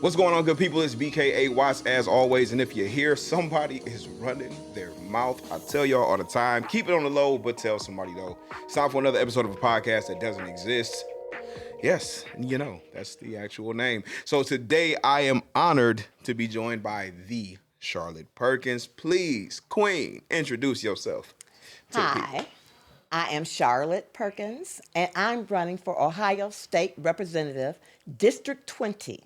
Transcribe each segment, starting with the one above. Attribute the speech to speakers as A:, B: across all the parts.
A: What's going on, good people? It's BKA Watts as always, and if you hear somebody is running their mouth, I tell y'all all the time, keep it on the low, but tell somebody though. It's time for another episode of a podcast that doesn't exist. Yes, you know, that's the actual name. So today I am honored to be joined by the Charlotte Perkins. Please, Queen, introduce yourself to the people.
B: Hi, I am Charlotte Perkins, and I'm running for Ohio State Representative, District 20.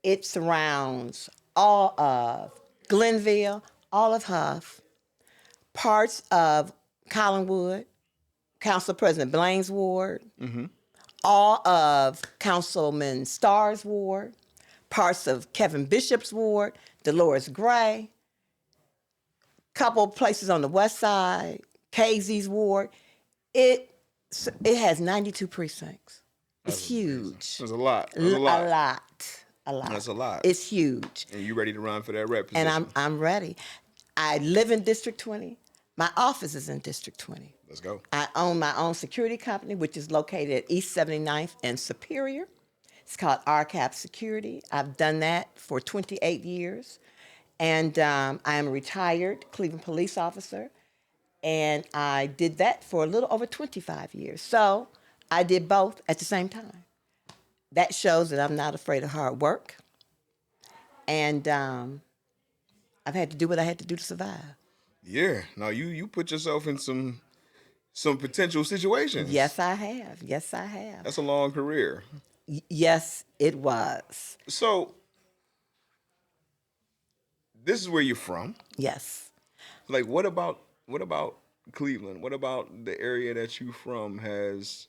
B: It surrounds all of Glenville, all of Huff, parts of Collinwood, Council President Blaine's ward, all of Councilman Starr's ward, parts of Kevin Bishop's ward, Dolores Gray, couple places on the west side, KZ's ward. It has 92 precincts. It's huge.
A: There's a lot.
B: A lot.
A: That's a lot.
B: It's huge.
A: And you ready to run for that rep position?
B: And I'm ready. I live in District 20. My office is in District 20.
A: Let's go.
B: I own my own security company, which is located at East 79th and Superior. It's called Rcap Security. I've done that for 28 years. And I am a retired Cleveland police officer. And I did that for a little over 25 years. So I did both at the same time. That shows that I'm not afraid of hard work. And I've had to do what I had to do to survive.
A: Yeah. No, you put yourself in some potential situations.
B: Yes, I have. Yes, I have.
A: That's a long career.
B: Yes, it was.
A: So this is where you're from.
B: Yes.
A: Like what about Cleveland? What about the area that you from has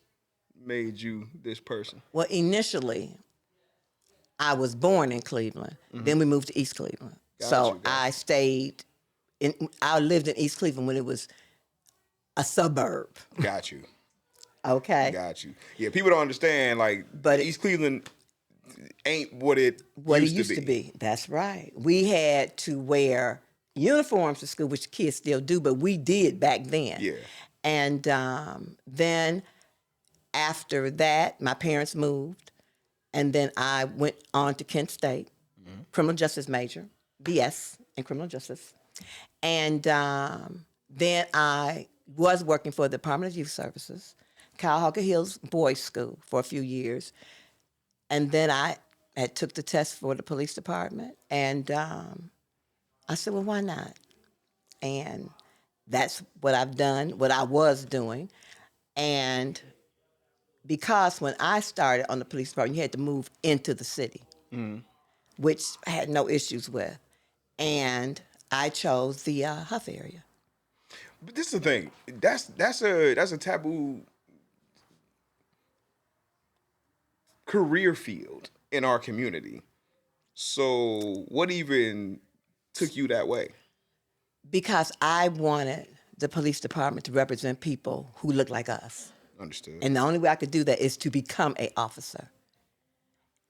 A: made you this person?
B: Well, initially, I was born in Cleveland. Then we moved to East Cleveland. I lived in East Cleveland when it was a suburb.
A: Got you.
B: Okay.
A: Got you. Yeah, people don't understand, but East Cleveland ain't what it used to be.
B: That's right. We had to wear uniforms to school, which kids still do, but we did back then.
A: Yeah.
B: And then after that, my parents moved, and then I went on to Kent State, criminal justice major, BS in criminal justice. And then I was working for the Department of Youth Services, Cuyahoga Hills Boys School for a few years. And then I had took the test for the police department, and I said, well, why not? And that's what I've done, what I was doing. And because when I started on the police department, you had to move into the city, which I had no issues with. And I chose the Huff area.
A: But this is the thing. That's a taboo career field in our community. So what even took you that way?
B: Because I wanted the police department to represent people who look like us.
A: Understood.
B: And the only way I could do that is to become an officer.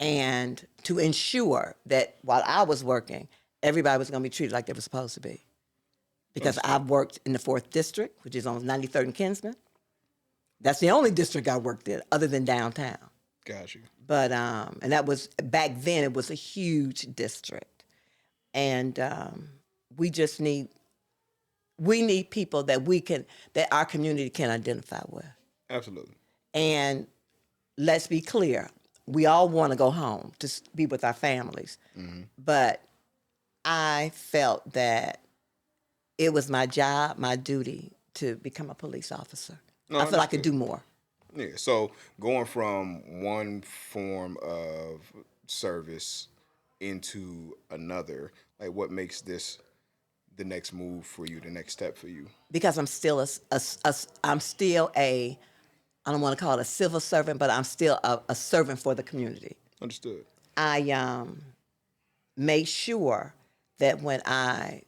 B: And to ensure that while I was working, everybody was going to be treated like they were supposed to be. Because I've worked in the 4th District, which is on 93rd and Kinsman. That's the only district I worked in, other than downtown.
A: Got you.
B: But, and that was, back then, it was a huge district. And we need people that our community can identify with.
A: Absolutely.
B: And let's be clear, we all want to go home to be with our families. But I felt that it was my job, my duty to become a police officer.
A: No,
B: I feel I could do more.
A: Yeah, so going from one form of service into another, like what makes this the next move for you, the next step for you?
B: Because I'm still I don't want to call it a civil servant, but I'm still a servant for the community.
A: Understood.
B: I made sure that when I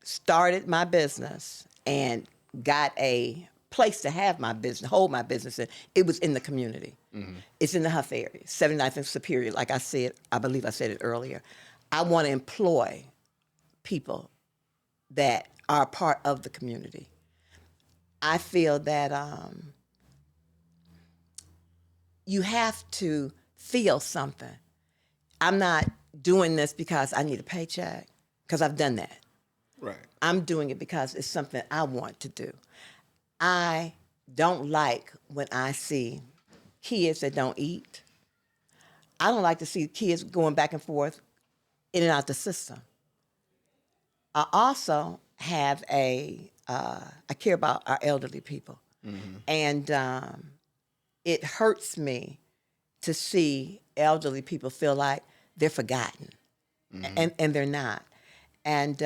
B: started my business and got a place to have my business, hold my business in, it was in the community. It's in the Huff area, 79th and Superior. Like I said, I believe I said it earlier. I want to employ people that are part of the community. I feel that you have to feel something. I'm not doing this because I need a paycheck, because I've done that.
A: Right.
B: I'm doing it because it's something I want to do. I don't like when I see kids that don't eat. I don't like to see kids going back and forth in and out the system. I also have I care about our elderly people. And it hurts me to see elderly people feel like they're forgotten, and they're not. And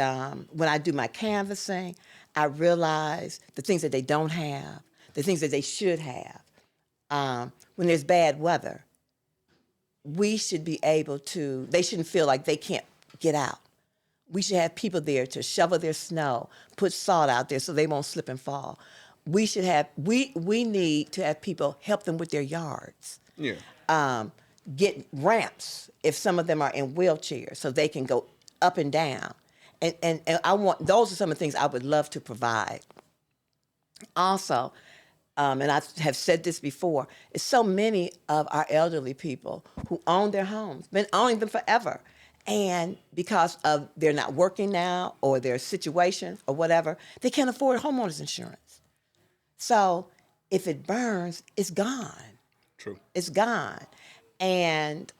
B: when I do my canvassing, I realize the things that they don't have, the things that they should have. When there's bad weather, we should be able to, they shouldn't feel like they can't get out. We should have people there to shovel their snow, put salt out there so they won't slip and fall. We should have, we need to have people help them with their yards.
A: Yeah.
B: Get ramps if some of them are in wheelchairs so they can go up and down. And I want, those are some of the things I would love to provide. Also, and I have said this before, is so many of our elderly people who own their homes, been owning them forever. And because of they're not working now or their situation or whatever, they can't afford homeowners insurance. So if it burns, it's gone.
A: True.
B: It's gone. And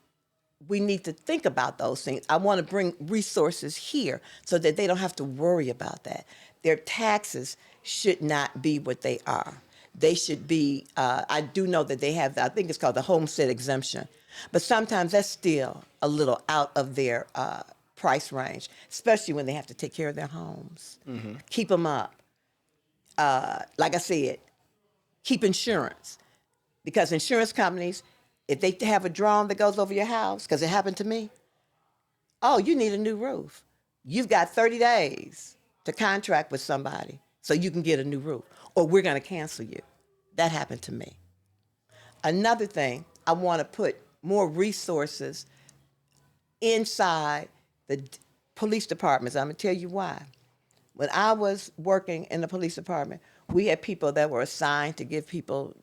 B: we need to think about those things. I want to bring resources here so that they don't have to worry about that. Their taxes should not be what they are. They should be, I do know that they have, I think it's called the homestead exemption, but sometimes that's still a little out of their price range, especially when they have to take care of their homes. Keep them up. Like I said, keep insurance, because insurance companies, if they have a drone that goes over your house, because it happened to me, oh, you need a new roof. You've got 30 days to contract with somebody so you can get a new roof, or we're going to cancel you. That happened to me. Another thing, I want to put more resources inside the police departments. I'm going to tell you why. When I was working in the police department, we had people that were assigned to give people,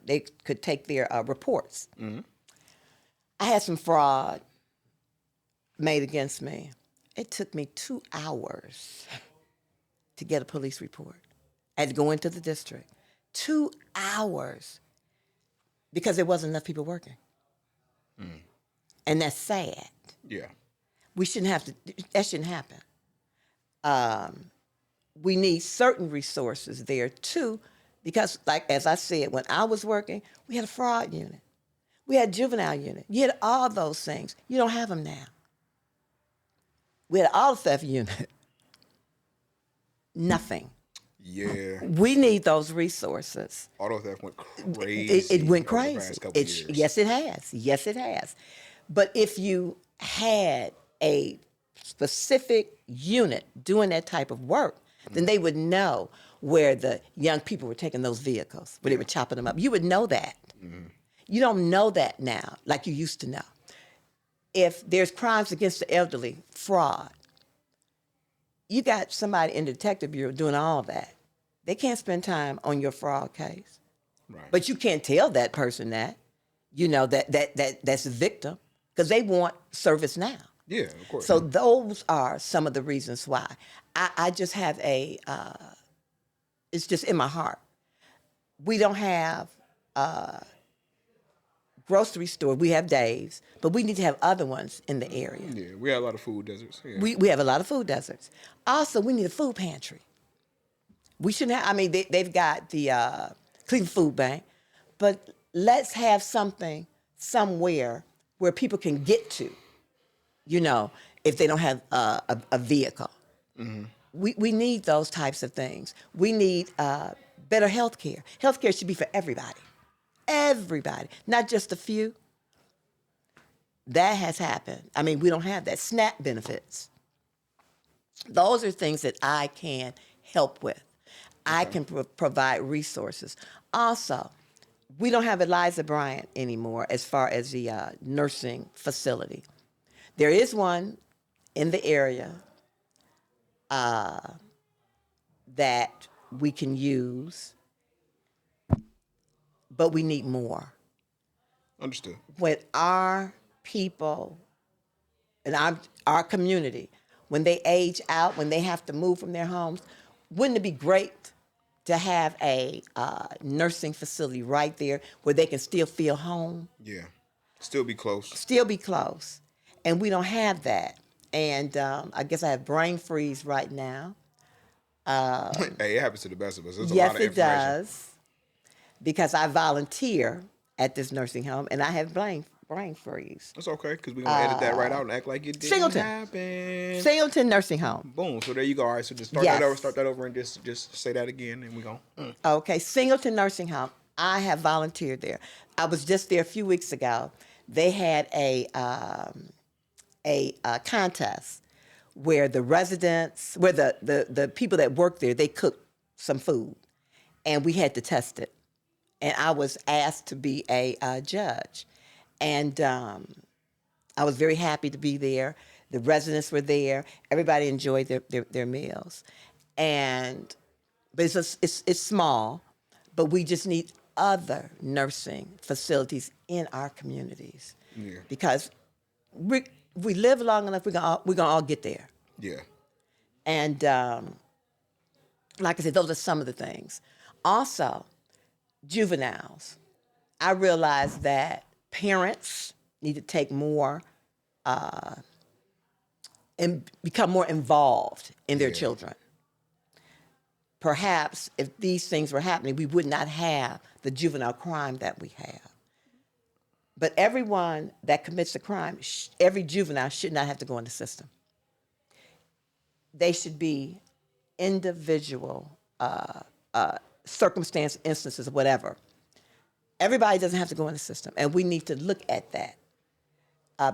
B: they could take their reports. I had some fraud made against me. It took me 2 hours to get a police report. I had to go into the district. 2 hours because there wasn't enough people working. And that's sad.
A: Yeah.
B: We shouldn't have to, that shouldn't happen. We need certain resources there too, because like, as I said, when I was working, we had a fraud unit. We had a juvenile unit. You had all those things. You don't have them now. We had an auto theft unit. Nothing.
A: Yeah.
B: We need those resources.
A: Auto theft went crazy.
B: It went
A: over the
B: crazy.
A: past couple years.
B: Yes, it has. Yes, it has. But if you had a specific unit doing that type of work, then they would know where the young people were taking those vehicles, where they were chopping them up. You would know that. You don't know that now like you used to know. If there's crimes against the elderly, fraud, you got somebody in the detective bureau doing all that. They can't spend time on your fraud case.
A: Right.
B: But you can't tell that person that, you know, that's the victim, because they want service now.
A: Yeah, of course.
B: So those are some of the reasons why. I just have it's just in my heart. We don't have grocery store. We have Dave's, but we need to have other ones in the area.
A: Yeah, we have a lot of food deserts. Yeah.
B: We have a lot of food deserts. Also, we need a food pantry. We shouldn't have, I mean, they've got the Cleveland Food Bank, but let's have something somewhere where people can get to, you know, if they don't have a vehicle. We need those types of things. We need better health care. Health care should be for everybody. Everybody, not just a few. That has happened. I mean, we don't have that. SNAP benefits. Those are things that I can help with. I can provide resources. Also, we don't have Eliza Bryant anymore as far as the nursing facility. There is one in the area that we can use, but we need more.
A: Understood.
B: When our people in our community, when they age out, when they have to move from their homes, wouldn't it be great to have a nursing facility right there where they can still feel home,
A: Yeah. Still be close.
B: still be close? And we don't have that. And I guess I have brain freeze right now.
A: Hey, it happens to the best of us. There's a lot
B: Yes,
A: of
B: it
A: information.
B: does, because I volunteer at this nursing home and I have brain freeze.
A: It's okay because we're gonna edit that right out and act like it didn't
B: Singleton,
A: happen.
B: Singleton Nursing Home.
A: Boom. So there you go. All right. So just
B: Yes.
A: start that over, and just say that again, and we go.
B: Okay, Singleton Nursing Home. I have volunteered there. I was just there a few weeks ago. They had a contest where the residents, where the people that work there, they cooked some food, and we had to test it. And I was asked to be a judge, and I was very happy to be there. The residents were there. Everybody enjoyed their meals, and but it's small, but we just need other nursing facilities in our communities,
A: Yeah.
B: because we live long enough, we're gonna all get there.
A: Yeah.
B: And like I said, those are some of the things. Also, juveniles. I realize that parents need to take more and become more involved in their
A: Yeah.
B: children. Perhaps if these things were happening, we would not have the juvenile crime that we have. But everyone that commits a crime, every juvenile should not have to go in the system. They should be individual circumstance, instances, whatever. Everybody doesn't have to go in the system, and we need to look at that,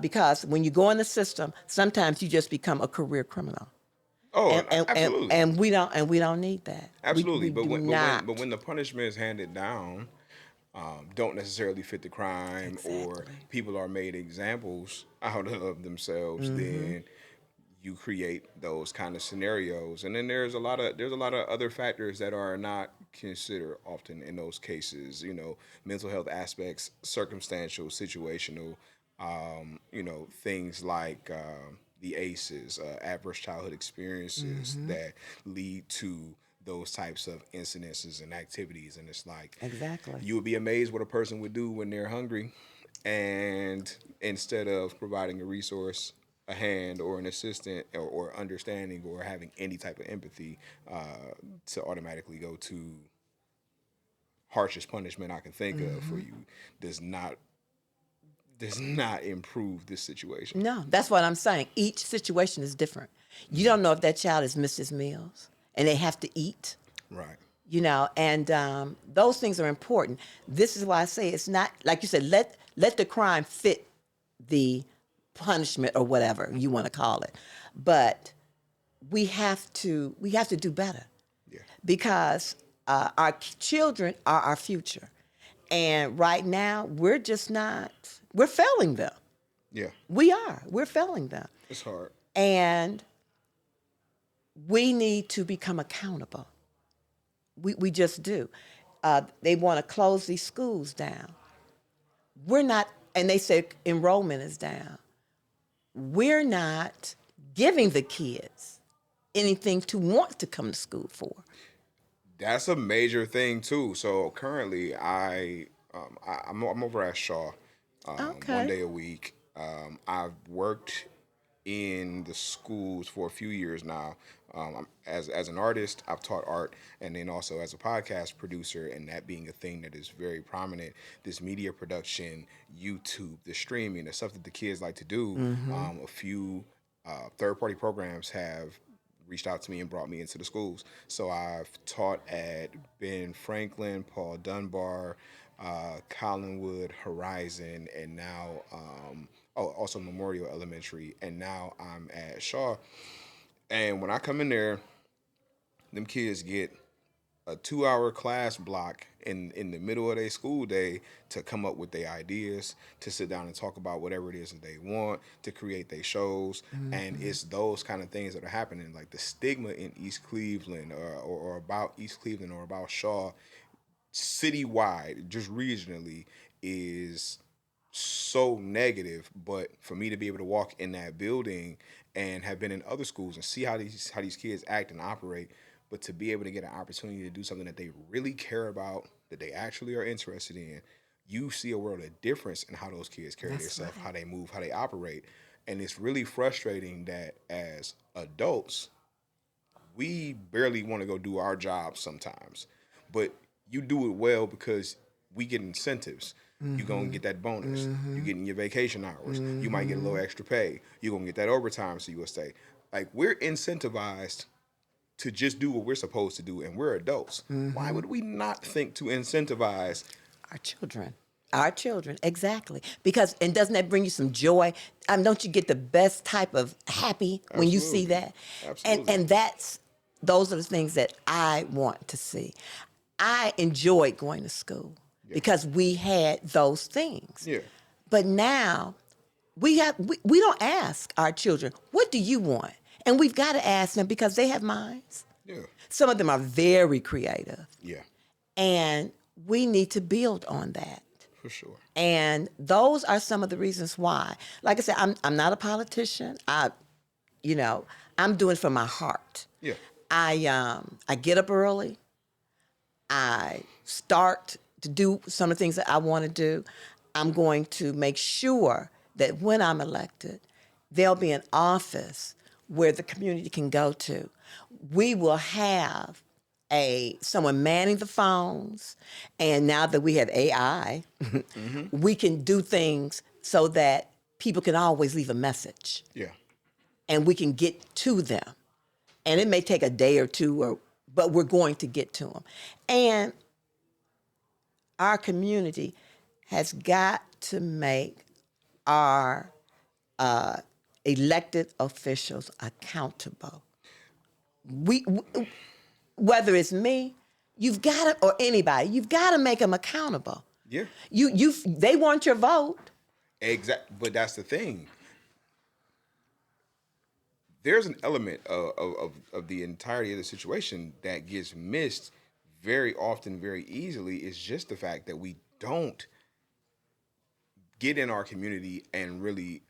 B: because when you go in the system, sometimes you just become a career criminal,
A: Oh,
B: and
A: absolutely.
B: we don't need that.
A: Absolutely,
B: we
A: but
B: do
A: when
B: not.
A: but when the punishment is handed down, don't necessarily fit the crime, or
B: Exactly.
A: people are made examples out of themselves, then you create those kind of scenarios. And then there's a lot of other factors that are not considered often in those cases. Mental health aspects, circumstantial, situational. Things like the ACEs, adverse childhood experiences that lead to those types of incidences and activities. And it's like,
B: Exactly.
A: you would be amazed what a person would do when they're hungry, and instead of providing a resource, a hand, or an assistant, or understanding, or having any type of empathy, to automatically go to harshest punishment I can think of for you, does not improve this situation.
B: No, that's what I'm saying. Each situation is different. You don't know if that child has missed his meals and they have to eat.
A: Right.
B: And those things are important. This is why I say it's not, like you said, let the crime fit the punishment or whatever you want to call it, but we have to do better,
A: Yeah.
B: because our children are our future, and right now we're failing them.
A: Yeah.
B: We're failing them,
A: It's hard.
B: and we need to become accountable. We just do. They want to close these schools down. We're not, and they say enrollment is down. We're not giving the kids anything to want to come to school for.
A: That's a major thing too. So currently, I'm over at Shaw, one
B: Okay.
A: day a week. I've worked in the schools for a few years now. As an artist, I've taught art, and then also as a podcast producer, and that being a thing that is very prominent. This media production, YouTube, the streaming, the stuff that the kids like to do. A few third-party programs have reached out to me and brought me into the schools. So I've taught at Ben Franklin, Paul Dunbar, Collinwood, Horizon, and now also Memorial Elementary, and now I'm at Shaw. And when I come in there, them kids get a 2 hour class block in the middle of their school day to come up with their ideas, to sit down and talk about whatever it is that they want, to create their shows. And it's those kind of things that are happening. Like the stigma in East Cleveland, or about East Cleveland, or about Shaw, citywide, just regionally, is so negative, but for me to be able to walk in that building and have been in other schools and see how these kids act and operate, but to be able to get an opportunity to do something that they really care about, that they actually are interested in, you see a world of difference in how those kids carry
B: That's
A: themselves,
B: right.
A: how they move, how they operate. And it's really frustrating that as adults, we barely want to go do our jobs sometimes, but you do it well because we get incentives. You're gonna get that bonus. You're getting your vacation hours. You might get a little extra pay. You're gonna get that overtime, so you'll stay. Like, we're incentivized to just do what we're supposed to do, and we're adults. Why would we not think to incentivize?
B: Our children. Our children, exactly. Because, and doesn't that bring you some joy? Don't you get the best type of happy when you see
A: Absolutely.
B: that?
A: Absolutely.
B: And those are the things that I want to see. I enjoyed going to school because we had those things.
A: Yeah.
B: But now we don't ask our children, what do you want? And we've got to ask them because they have minds.
A: Yeah.
B: Some of them are very creative.
A: Yeah.
B: And we need to build on that.
A: For sure.
B: And those are some of the reasons why. Like I said, I'm not a politician. I'm doing it from my heart.
A: Yeah.
B: I get up early. I start to do some of the things that I want to do. I'm going to make sure that when I'm elected, there'll be an office where the community can go to. We will have someone manning the phones, and now that we have AI, we can do things so that people can always leave a message,
A: Yeah.
B: and we can get to them. And it may take a day or two, but we're going to get to them. And our community has got to make our elected officials accountable. Whether it's me, you've got to, or anybody, you've got to make them accountable.
A: Yeah.
B: They want your vote.
A: Exactly. But that's the thing. There's an element of the entirety of the situation that gets missed very often, very easily. Is just the fact that we don't get in our community and really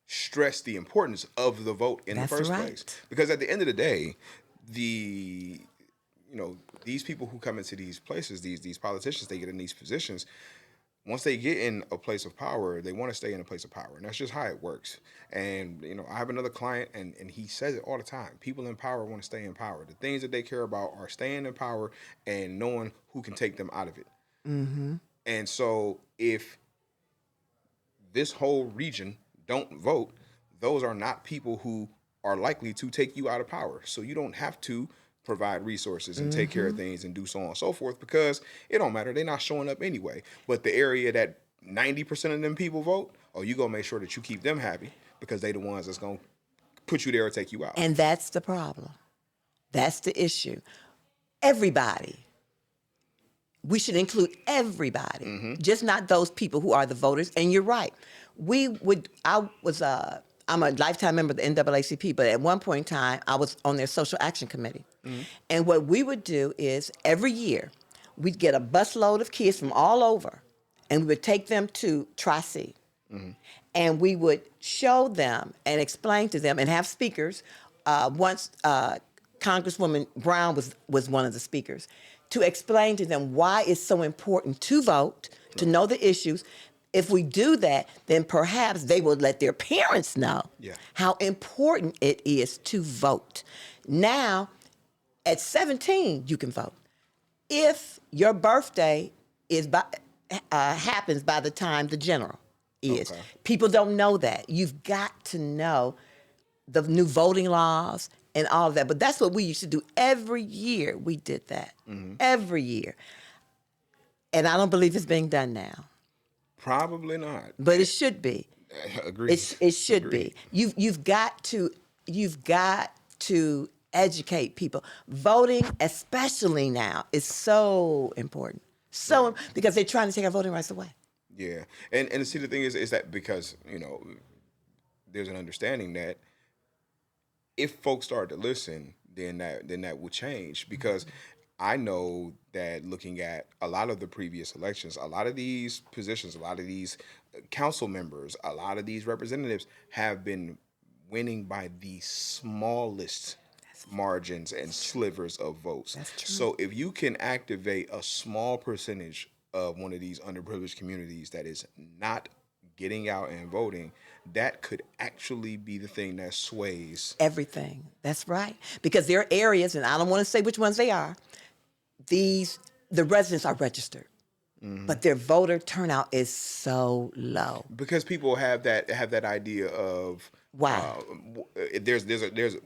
A: stress the importance of the vote in the
B: That's
A: first
B: right.
A: place. Because at the end of the day, the these people who come into these places, these politicians, they get in these positions. Once they get in a place of power, they want to stay in a place of power. And that's just how it works. And, I have another client, and he says it all the time. People in power want to stay in power. The things that they care about are staying in power and knowing who can take them out of it.
B: Mm-hmm.
A: And so if this whole region don't vote, those are not people who are likely to take you out of power. So you don't have to provide resources and take care of things and do so on and so forth, because it don't matter. They're not showing up anyway. But the area that 90% of them people vote, you gonna make sure that you keep them happy, because they the ones that's gonna put you there or take you out.
B: And that's the problem. That's the issue. Everybody. We should include everybody, just not those people who are the voters. And you're right. I'm a lifetime member of the NAACP, but at one point in time, I was on their social action committee. And what we would do is every year, we'd get a busload of kids from all over, and we would take them to Tri-C. And we would show them and explain to them and have speakers. Once Congresswoman Brown was one of the speakers, to explain to them why it's so important to vote, to know the issues. If we do that, then perhaps they will let their parents know how important it is to vote. Now, at 17, you can vote. If your birthday happens by the time the general is. People don't know that. You've got to know the new voting laws and all of that. But that's what we used to do every year. We did that every year. And I don't believe it's being done now.
A: Probably not.
B: But it should be.
A: Agreed.
B: It should be. You've got to educate people. Voting, especially now, is so important. Because they're trying to take our voting rights away.
A: Yeah. And see, the thing is that because, there's an understanding that if folks start to listen, then that will change. Because I know that looking at a lot of the previous elections, a lot of these positions, a lot of these council members, a lot of these representatives have been winning by the smallest margins and slivers of votes.
B: That's true.
A: So if you can activate a small percentage of one of these underprivileged communities that is not getting out and voting, that could actually be the thing that sways
B: Everything. That's right. Because there are areas, and I don't want to say which ones they are. The residents are registered, but their voter turnout is so low.
A: because people have that idea of
B: Why?
A: there's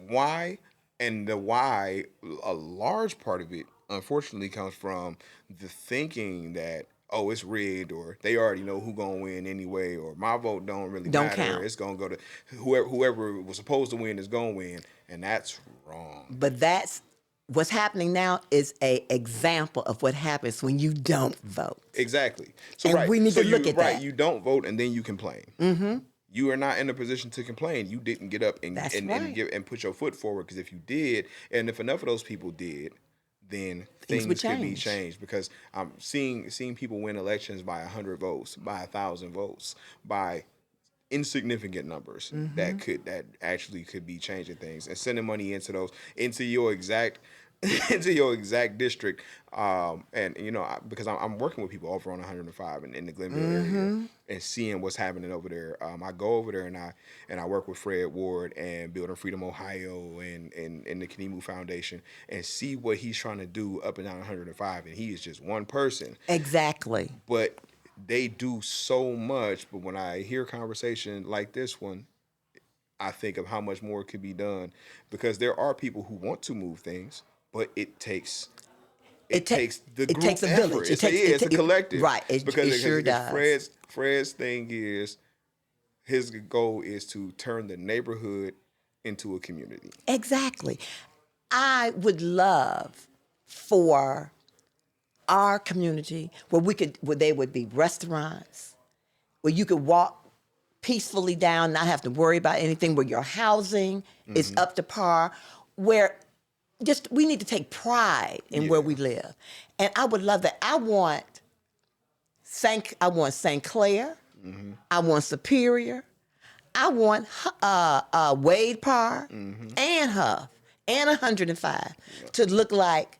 A: why, and the why, a large part of it unfortunately comes from the thinking that, oh, it's rigged, or they already know who gonna win anyway, or my vote don't really
B: Don't
A: matter,
B: count.
A: it's gonna go to whoever was supposed to win is gonna win, and that's wrong.
B: But that's what's happening now is a example of what happens when you don't vote.
A: Exactly. So
B: And
A: right,
B: we need
A: so
B: to look at
A: right,
B: that.
A: you don't vote and then you complain. Mm-hmm. You are not in a position to complain. You didn't get up and
B: That's
A: and,
B: right.
A: and, give, and put your foot forward, because if you did, and if enough of those people did, then things
B: would
A: could be
B: change.
A: changed. Because I'm seeing people win elections by 100 votes, by 1,000 votes, by insignificant numbers that actually could be changing things, and sending money into your exact into your exact district. And because I'm working with people over on 105 in the Glenville area, and seeing what's happening over there. I go over there and I work with Fred Ward and Building Freedom Ohio and the Kanimu Foundation, and see what he's trying to do up and down 105, and he is just one person.
B: Exactly.
A: But they do so much. But when I hear a conversation like this one, I think of how much more could be done, because there are people who want to move things, but it takes the
B: it
A: group
B: takes a
A: effort.
B: village.
A: It's a collective,
B: Right. It sure does.
A: Fred's thing is, his goal is to turn the neighborhood into a community.
B: Exactly. I would love for our community where they would be restaurants, where you could walk peacefully down, not have to worry about anything, where your housing is up to par, where we need to take pride in where we live. And I would love that. I want St. Clair, I want Superior, I want Wade Park and Huff and 105 to look like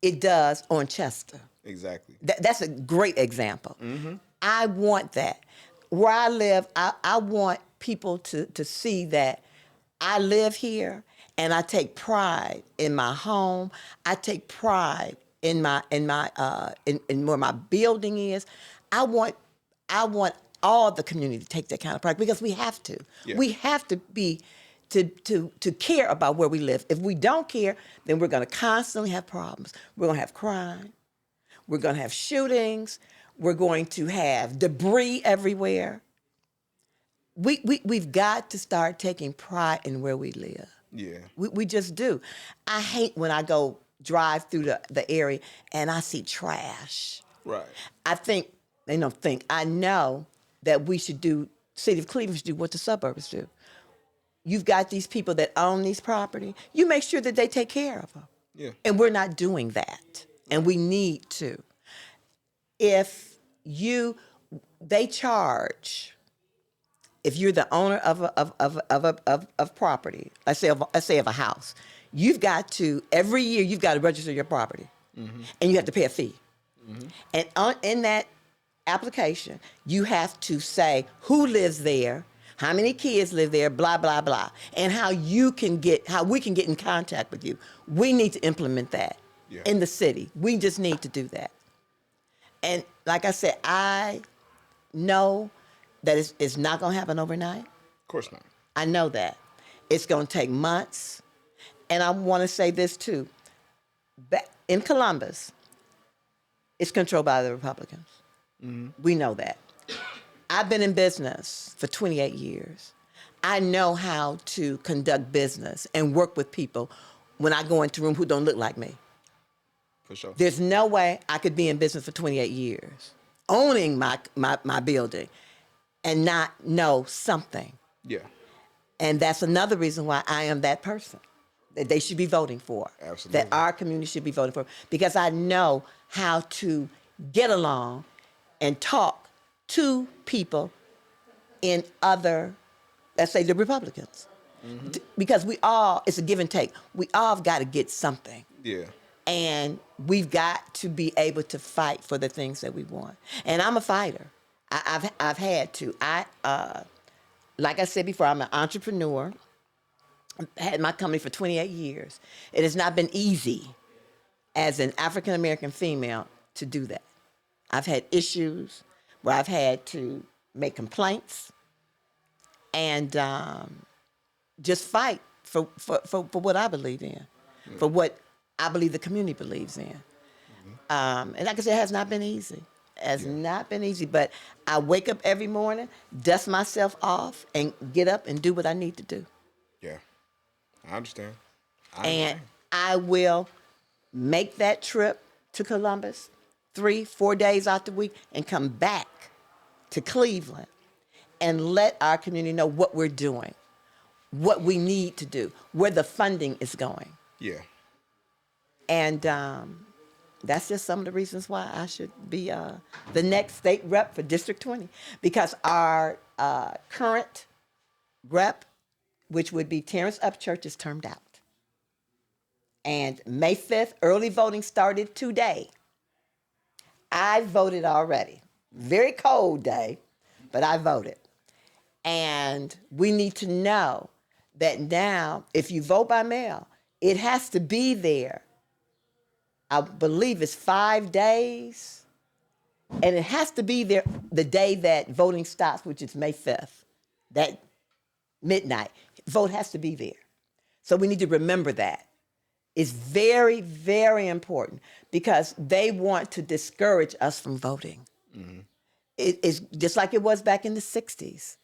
B: it does on Chester.
A: Exactly.
B: That's a great example. I want that. Where I live, I want people to see that I live here and I take pride in my home. I take pride in where my building is. I want all the community to take that kind of pride, because we have to.
A: Yeah.
B: We have to be to care about where we live. If we don't care, then we're going to constantly have problems. We're going to have crime. We're going to have shootings. We're going to have debris everywhere. We've got to start taking pride in where we live.
A: Yeah.
B: We just do. I hate when I go drive through the area and I see trash.
A: Right.
B: I know that we should do, City of Cleveland should do what the suburbs do. You've got these people that own these property. You make sure that they take care of them.
A: Yeah.
B: And we're not doing that. And we need to. If they charge, if you're the owner of property, let's say of a house, you've got to, every year you've got to register your property, and you have to pay a fee. And in that application, you have to say who lives there, how many kids live there, blah blah blah, and how we can get in contact with you. We need to implement that in the city. We just need to do that. And like I said, I know that it's not going to happen overnight.
A: Of course not.
B: I know that. It's going to take months. And I want to say this too. In Columbus, it's controlled by the Republicans. We know that. I've been in business for 28 years. I know how to conduct business and work with people when I go into a room who don't look like me.
A: For sure.
B: There's no way I could be in business for 28 years, owning my building, and not know something.
A: Yeah.
B: And that's another reason why I am that person. that they should be voting for.
A: Absolutely.
B: That our community should be voting for. Because I know how to get along and talk to people in other, let's say the Republicans. Because it's a give and take. We all got to get something.
A: Yeah.
B: And we've got to be able to fight for the things that we want. And I'm a fighter. I've had to. Like I said before, I'm an entrepreneur. I had my company for 28 years. It has not been easy as an African American female to do that. I've had issues where I've had to make complaints and just fight for what I believe in, for what I believe the community believes in. And like I said, it has not been easy. It has not been easy, but I wake up every morning, dust myself off, and get up and do what I need to do.
A: Yeah. I understand.
B: And I will make that trip to Columbus 3-4 days out the week and come back to Cleveland and let our community know what we're doing, what we need to do, where the funding is going.
A: Yeah.
B: And that's just some of the reasons why I should be the next state rep for District 20. Because our current rep, which would be Terrence Upchurch, is termed out. And May 5th, early voting started today. I voted already. Very cold day, but I voted. And we need to know that now, if you vote by mail, it has to be there. I believe it's 5 days. And it has to be there the day that voting stops, which is May 5th, that midnight. Vote has to be there. So we need to remember that. It's very, very important because they want to discourage us from voting. It's just like it was back in the 60s.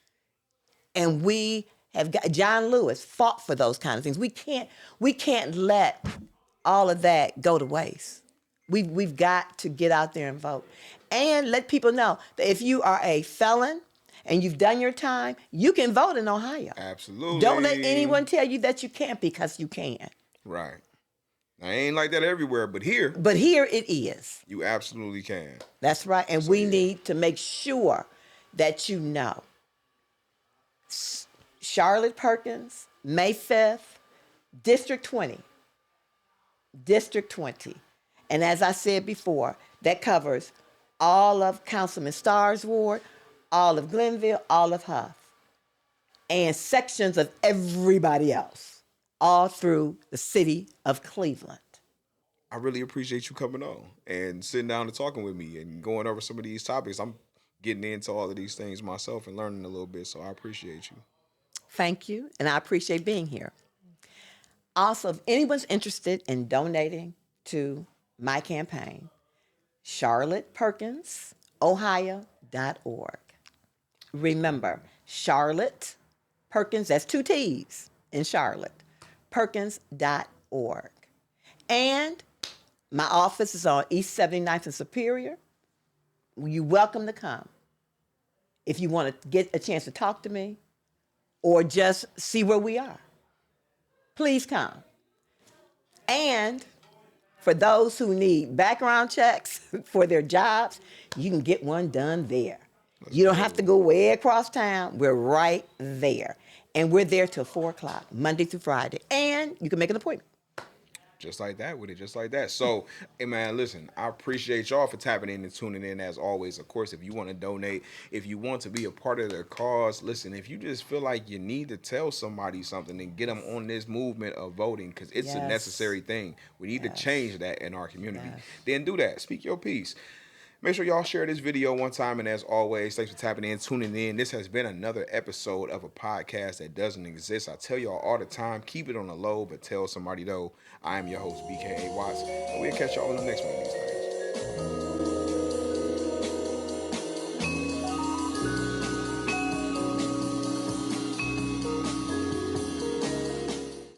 B: And we have got, John Lewis fought for those kind of things. We can't let all of that go to waste. We've got to get out there and vote. And let people know that if you are a felon and you've done your time, you can vote in Ohio.
A: Absolutely.
B: Don't let anyone tell you that you can't, because you can.
A: Right. I ain't like that everywhere, but here.
B: But here it is.
A: You absolutely can.
B: That's right. And we need to make sure that you know. Charlotte Perkins, May 5th, District 20. District 20. And as I said before, that covers all of Councilman Starr's ward, all of Glenville, all of Huff, and sections of everybody else, all through the city of Cleveland.
A: I really appreciate you coming on and sitting down and talking with me and going over some of these topics. I'm getting into all of these things myself and learning a little bit, so I appreciate you.
B: Thank you, and I appreciate being here. Also, if anyone's interested in donating to my campaign, charlotteperkinsohio.org. Remember, Charlotte Perkins, that's 2 T's in Charlotte, perkins.org. And my office is on East 79th and Superior. You're welcome to come. If you want to get a chance to talk to me or just see where we are, please come. And for those who need background checks for their jobs, you can get one done there. You don't have to go way across town. We're right there. And we're there till 4 o'clock, Monday through Friday. And you can make an appointment.
A: Just like that with it, just like that. So, hey man, listen, I appreciate y'all for tapping in and tuning in as always. Of course, if you want to donate, if you want to be a part of their cause, listen, if you just feel like you need to tell somebody something and get them on this movement of voting, because it's a necessary thing. We need to change that in our community. Then do that. Speak your piece. Make sure y'all share this video one time. And as always, thanks for tapping in, tuning in. This has been another episode of a podcast that doesn't exist. I tell y'all all the time, keep it on the low, but tell somebody though. I am your host, BKA Watts, and we'll catch y'all on the next one of these things.